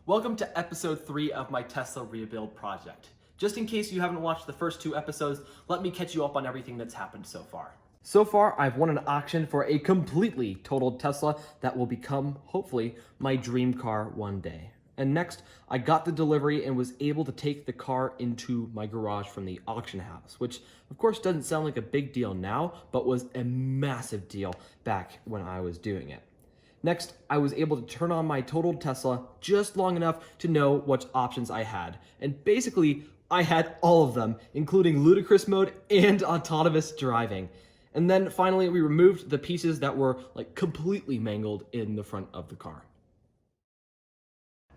Welcome to episode 3 of my Tesla rebuild project. Just in case you haven't watched the first 2 episodes, let me catch you up on everything that's happened so far. So far, I've won an auction for a completely totaled Tesla that will become, hopefully, my dream car one day. And next, I got the delivery and was able to take the car into my garage from the auction house, which of course doesn't sound like a big deal now, but was a massive deal back when I was doing it. Next, I was able to turn on my totaled Tesla just long enough to know what options I had. And basically, I had all of them, including ludicrous mode and autonomous driving. And then finally, we removed the pieces that were completely mangled in the front of the car.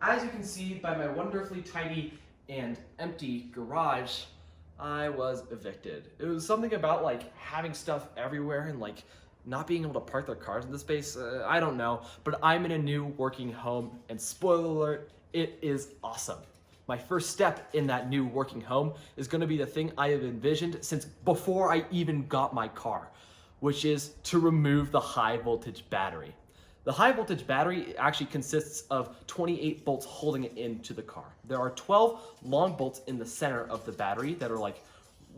As you can see by my wonderfully tidy and empty garage, I was evicted. It was something about having stuff everywhere and not being able to park their cars in the space. I don't know, but I'm in a new working home, and spoiler alert, it is awesome. My first step in that new working home is going to be the thing I have envisioned since before I even got my car, which is to remove the high voltage battery. The high voltage battery actually consists of 28 bolts holding it into the car. There are 12 long bolts in the center of the battery that are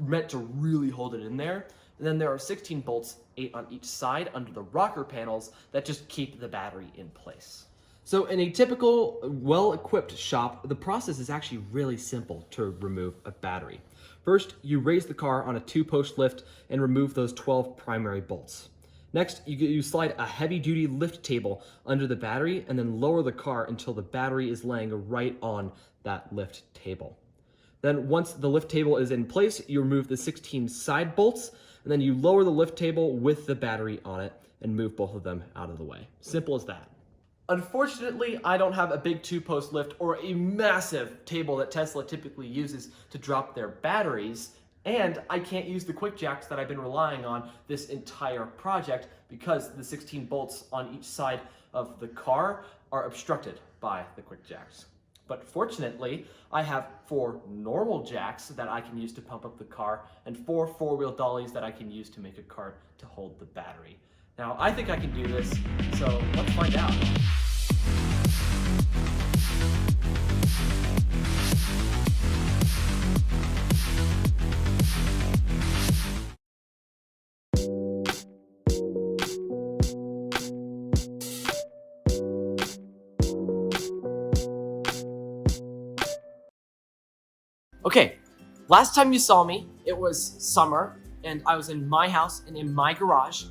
meant to really hold it in there. And then there are 16 bolts, 8 on each side under the rocker panels that just keep the battery in place. So in a typical well-equipped shop, the process is actually really simple to remove a battery. First, you raise the car on a 2-post lift and remove those 12 primary bolts. Next, you slide a heavy-duty lift table under the battery and then lower the car until the battery is laying right on that lift table. Then once the lift table is in place, you remove the 16 side bolts, and then you lower the lift table with the battery on it and move both of them out of the way. Simple as that. Unfortunately, I don't have a big 2-post lift or a massive table that Tesla typically uses to drop their batteries, and I can't use the quick jacks that I've been relying on this entire project because the 16 bolts on each side of the car are obstructed by the quick jacks. But fortunately, I have 4 normal jacks that I can use to pump up the car and 4 4-wheel dollies that I can use to make a cart to hold the battery. Now, I think I can do this, so let's find out. Okay, last time you saw me, it was summer, and I was in my house and in my garage.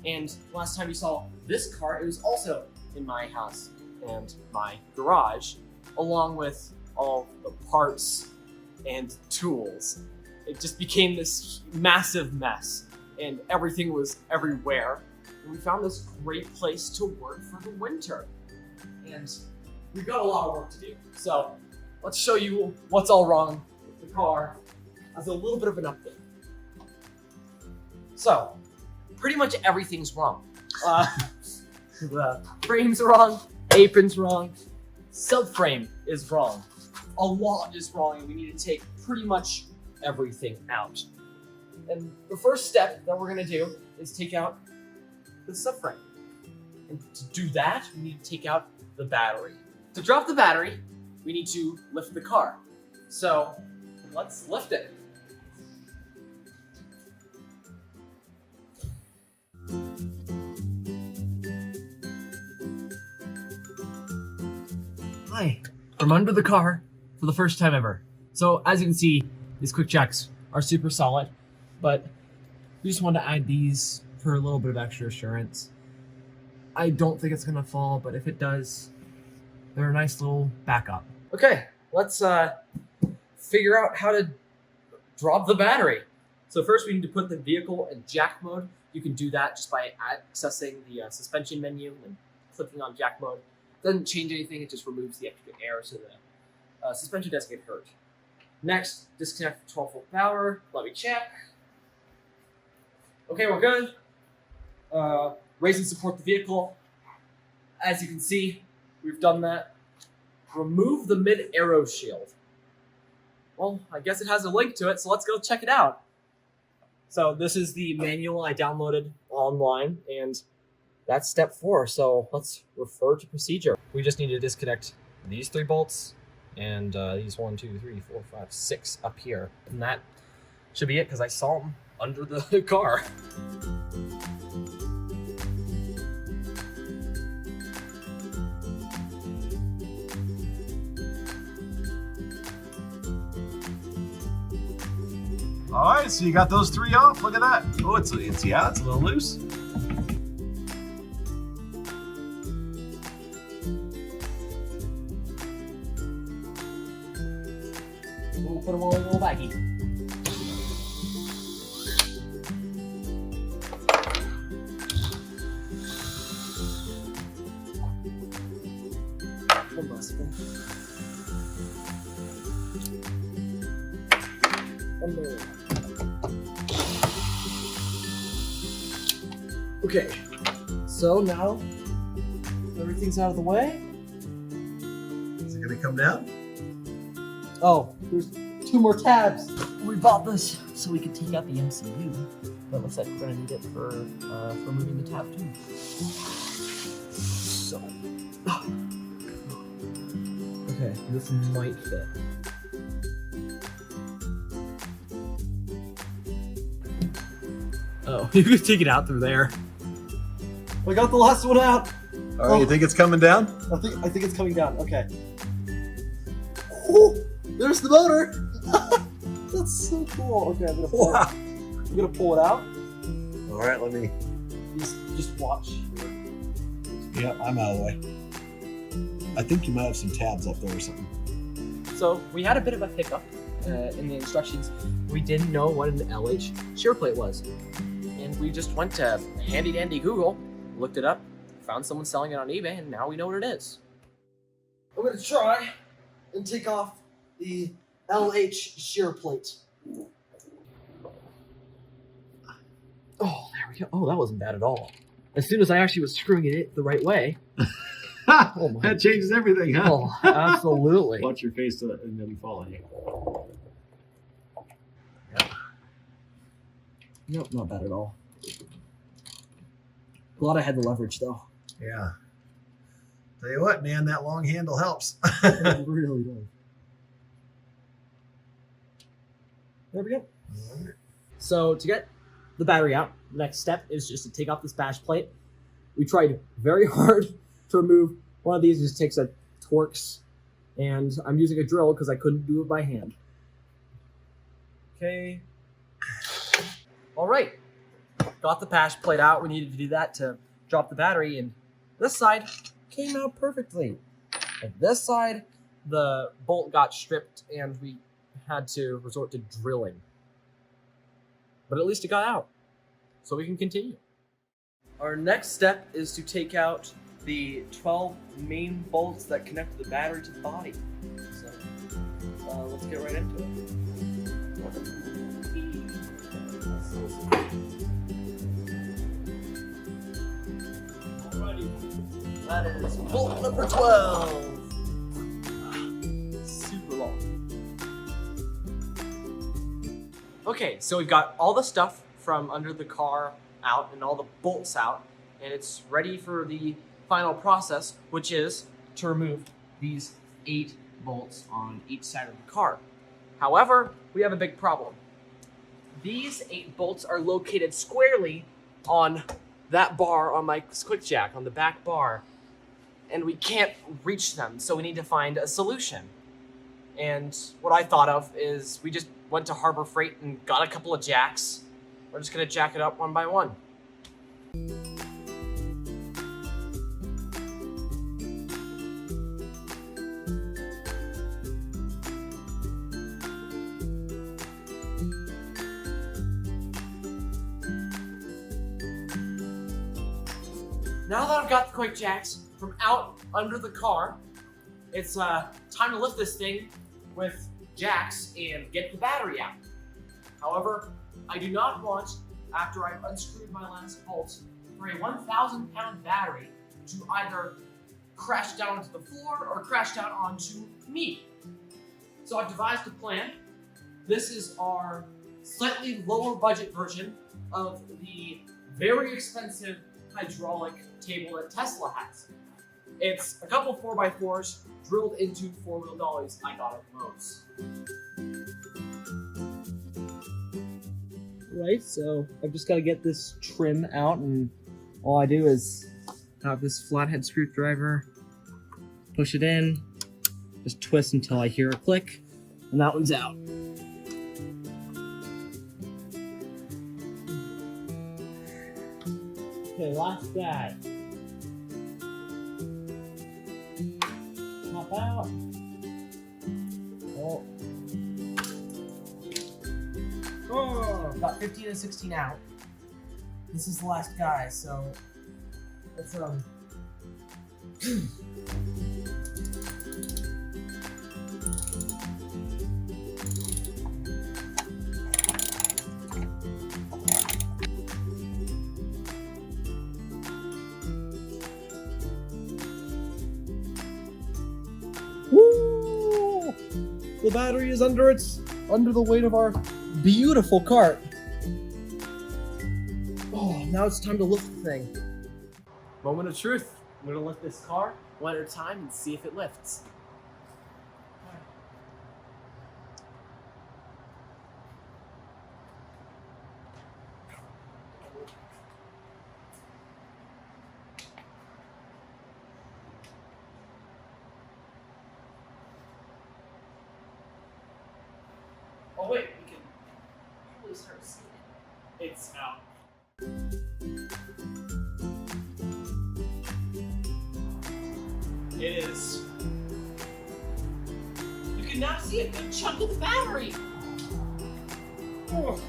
And last time you saw this car, it was also in my house and my garage, along with all the parts and tools. It just became this massive mess, and everything was everywhere. And we found this great place to work for the winter. And we've got a lot of work to do. So let's show you what's all wrong with the car as a little bit of an update. So, pretty much everything's wrong. The frame's wrong, apron's wrong, subframe is wrong. A lot is wrong, and we need to take pretty much everything out. And the first step that we're gonna do is take out the subframe. And to do that, we need to take out the battery. To drop the battery, we need to lift the car. So let's lift it. Hi, from under the car for the first time ever. So as you can see, these quick jacks are super solid, but we just wanted to add these for a little bit of extra assurance. I don't think it's gonna fall, but if it does, they're a nice little backup. Okay, let's figure out how to drop the battery. So first we need to put the vehicle in jack mode. You can do that just by accessing the suspension menu and clicking on jack mode. Doesn't change anything, it just removes the extra air so the suspension doesn't get hurt. Next, disconnect the 12-volt power. Let me check. Okay, we're good. Raise and support the vehicle. As you can see, we've done that. Remove the mid-aero shield. Well, I guess it has a link to it, so let's go check it out. So this is the manual I downloaded online, and that's step 4. So let's refer to procedure. We just need to disconnect these 3 bolts and these 1, 2, 3, 4, 5, 6 up here. And that should be it because I saw them under the car. All right, so you got those 3 off. Look at that. Oh, it's a little loose. We'll put them all in a little baggie. Okay, so now everything's out of the way. Is it gonna come down? Oh, there's 2 more tabs. We bought this so we could take out the MCU, but it looks like we're gonna need it for moving the tab too. So, okay, this might fit. Oh, you can take it out through there. I got the last one out. All right, you think it's coming down? I think it's coming down. Okay. Oh, there's the motor. That's so cool. Okay, I'm gonna pull it out. All right, let me. Just watch. Yeah, I'm out of the way. I think you might have some tabs up there or something. So we had a bit of a hiccup in the instructions. We didn't know what an LH shear plate was, and we just went to handy dandy Google, looked it up, found someone selling it on eBay, and now we know what it is. I'm gonna try and take off the LH shear plate. Oh, there we go. Oh, that wasn't bad at all. As soon as I actually was screwing it the right way. Oh my. That changes everything, huh? Oh, absolutely. Watch your face and then fall in. Nope, not bad at all. Glad I had the leverage though. Yeah. Tell you what, man, that long handle helps. It really does. There we go. All right. So to get the battery out, the next step is just to take off this bash plate. We tried very hard to remove one of these. It just takes a Torx, and I'm using a drill because I couldn't do it by hand. Okay. All right. Got the bash plate out. We needed to do that to drop the battery, and this side came out perfectly. And this side, the bolt got stripped, and we had to resort to drilling. But at least it got out, so we can continue. Our next step is to take out the 12 main bolts that connect the battery to the body. So let's get right into it. Alrighty, that is bolt number 12. Super long. Okay, so we've got all the stuff from under the car out and all the bolts out, and it's ready for the final process, which is to remove these 8 bolts on each side of the car. However, we have a big problem. These 8 bolts are located squarely on that bar on my quick jack, on the back bar, and we can't reach them, so we need to find a solution. And what I thought of is we just went to Harbor Freight and got a couple of jacks. We're just gonna jack it up one by one. Now that I've got the quick jacks from out under the car, it's time to lift this thing with jacks and get the battery out. However, I do not want, after I've unscrewed my last bolt, for a 1,000-pound battery to either crash down to the floor or crash down onto me. So I've devised a plan. This is our slightly lower budget version of the very expensive hydraulic table that Tesla has. It's a couple 4x4s drilled into four-wheel dollies I got at Lowe's. Right, so I've just got to get this trim out, and all I do is have this flathead screwdriver, push it in, just twist until I hear a click, and that one's out. Okay, last guy. Pop out. Oh, got 15 and 16 out. This is the last guy, so let's Woo! The battery is under the weight of our beautiful cart. Oh, now it's time to lift the thing. Moment of truth. I'm gonna lift this car one at a time and see if it lifts. Oh wait, we can probably start seeing it. It's out. It is. You can now see a good chunk of the battery. Oh.